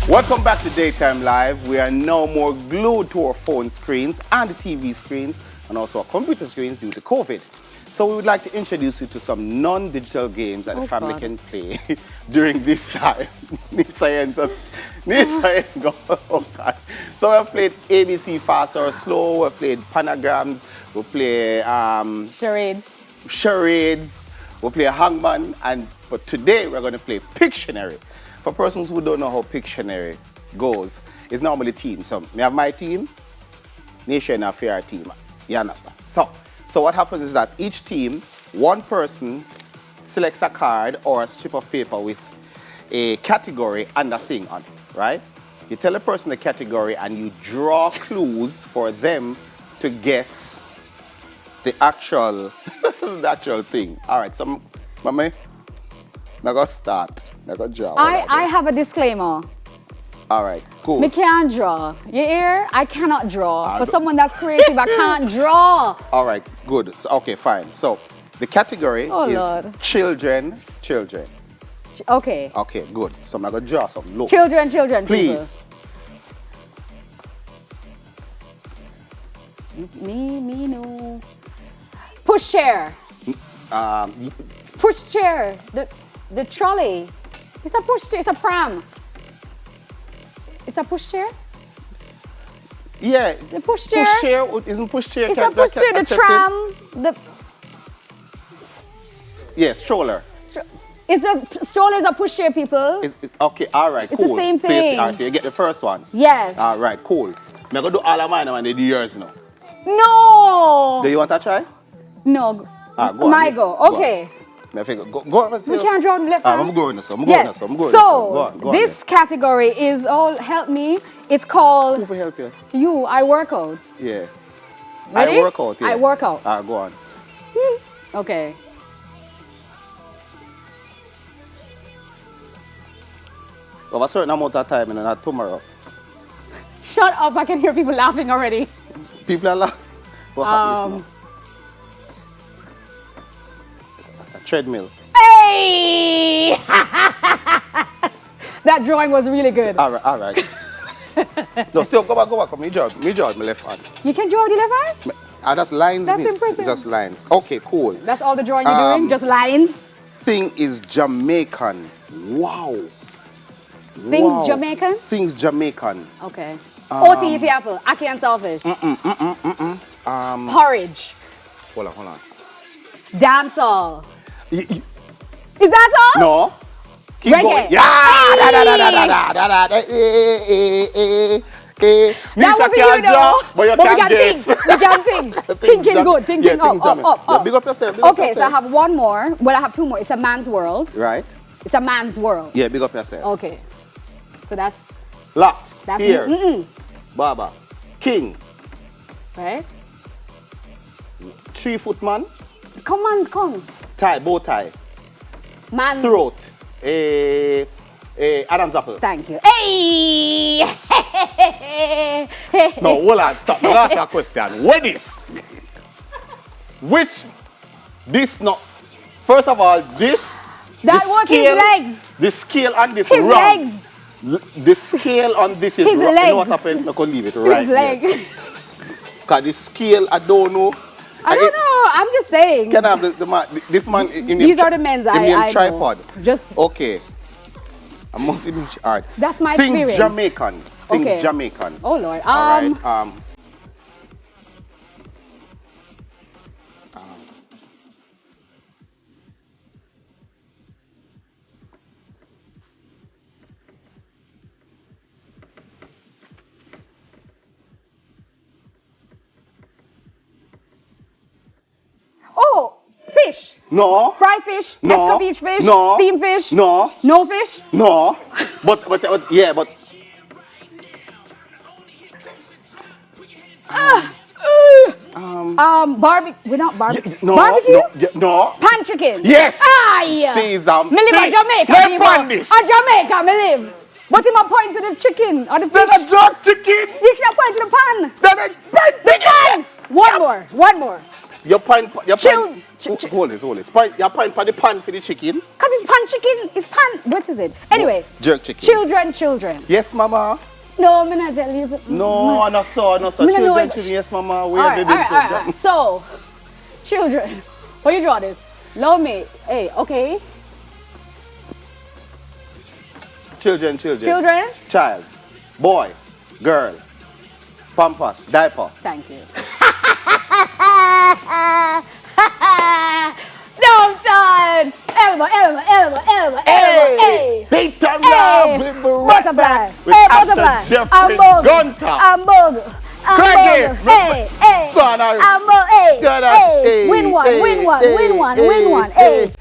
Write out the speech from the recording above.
Welcome back to Daytime Live. We are now more glued to our phone screens and the TV screens and also our computer screens due to COVID. So we would like to introduce you to some non-digital games that the family can play during this time. Oh God. So we have played ABC Fast or Slow, we've played Panagrams, we play charades, we play Hangman, but today we're going to play Pictionary. For persons who don't know how Pictionary goes, it's normally team. So we have my team, Nation and Fair team. You understand? So what happens is that each team, one person selects a card or a strip of paper with a category and a thing on it, right? You tell a person the category and you draw clues for them to guess the actual thing. All right, so Mama, I'm going to start. I'm going to draw. I have a disclaimer. All right, cool. Me can't draw. You hear? I cannot draw. For someone that's creative, I can't draw. All right, good. So, okay, fine. So the category is Lord. children. Okay. Okay, good. So I'm going to draw some. Look. Children. Please. Me, no. Push chair. Push chair. The trolley. It's a push chair. It's a pram. It's a push chair? Yeah. The push chair? Push chair isn't push chair. It's a push chair. The tram. Yes, stroller. Stroller is a push chair, people. Okay, all right, it's cool. It's the same thing. So you get the first one? Yes. All right, cool. I'm going to do all of mine and they do yours now. No! Do you want to try? No. Go on. My go. Okay. Go on. We can't draw on the left hand. I'm going so. So, this category is all, help me, it's called... Who will help you? You, I work out. Yeah. Ready? I work out, yeah. I work out. Go on. Okay. Of a certain amount of time and not tomorrow. Shut up, I can hear people laughing already. People are laughing? What happens now? A treadmill. Hey! That drawing was really good. All right. No, still, go back. Me draw my left hand. You can draw the left hand? That's lines, That's miss. impressive. Just lines. Okay, cool. That's all the drawing you're doing? Just lines? Thing is Jamaican. Wow. Things Jamaican? Things Jamaican. Okay. O-T-E-T apple. Ackee and saltfish. Porridge. Hold on. Dancehall. Is that all? No. Keep Reggae. going. Yeah. That was you know. But you we can guess. We can think. Thinking good. Thinking up. Big up yourself. Okay, so I have one more. Well, I have two more. It's a man's world. Right. It's a man's world. Yeah, big up yourself. Okay. So that's... Locks. That's here. Baba. King. Right? 3 foot man. Come. Tie, bow tie. Man. Throat. Adam's apple. Thank you. Hey! No, hold on, stop. Now ask that question. What is? This not. First of all, this. That was his legs. The scale on this his wrong. Legs. The scale on this is his wrong. Legs. You know what happened? I can leave it right his leg. Because the scale, I don't know. I don't know. I'm just saying. Can I have the man? This man. These are the men's. I tripod. Know. Just. Okay. I must even. All right. That's my Things experience. Jamaican. Things okay. Jamaican. Oh Lord. All right. Oh, fish. No. Fried fish. No. Escovitch fish. No. Steamed fish. No. No fish. No. But yeah, but. Barbecue. We're not barbecue. No. Barbecue. No. Pan chicken. Yes. Aye. She's Me live in Jamaica. Jamaica, me live. But him a point to the chicken or the fish. Then a jerk chicken. You should point to the pan. Then a The pan. One more. Your pan, Chil- hold this. Your pan for the pan for the chicken. Because it's pan chicken. It's pan. What is it? Anyway. Jerk chicken. Children. Yes, mama. No, I'm not tell you. No, I not so. Children, yes, mama. Where have you been to? All right. So, children. What you draw this? Love me. Hey, okay. Children. Children. Child. Boy. Girl. Pampers. Diaper. Thank you. No, son. Elbow. Hey. Dayton Love. Butterfly. With Butterfly. Jeffrey Gunter. Hamburger. Craigie. Hey. Go on, Harry. Hey. Go on, Win one. Hey.